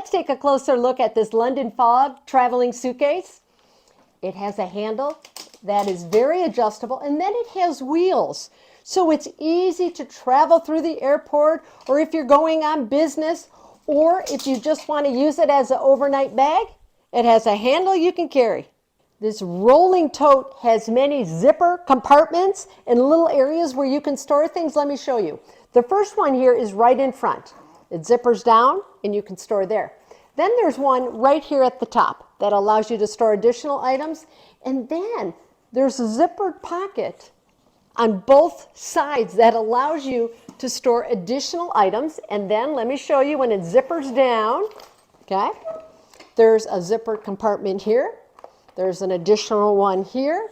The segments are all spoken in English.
let's take a closer look at this London Fog traveling suitcase. It has a handle that is very adjustable, and then it has wheels. So it's easy to travel through the airport, or if you're going on business, or if you just want to use it as an overnight bag, it has a handle you can carry. This rolling tote has many zipper compartments and little areas where you can store things. Let me show you. The first one here is right in front. It zippers down and you can store there. Then there's one right here at the top that allows you to store additional items. And then there's a zippered pocket on both sides that allows you to store additional items. And then let me show you when it zippers down, okay? There's a zippered compartment here. There's an additional one here.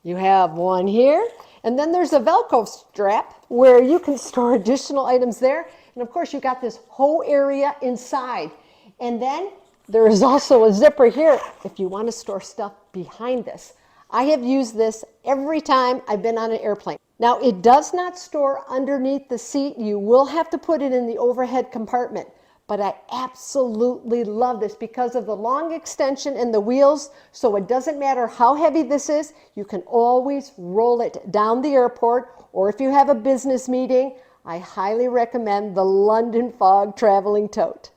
You have one here. And then there's a Velcro strap where you can store additional items there. And of course, you got this whole area inside. And then there is also a zipper here if you want to store stuff behind this. I have used this every time I've been on an airplane. Now, it does not store underneath the seat. You will have to put it in the overhead compartment. But I absolutely love this because of the long extension and the wheels. So it doesn't matter how heavy this is, you can always roll it down the airport. Or if you have a business meeting, I highly recommend the London Fog Traveling Tote.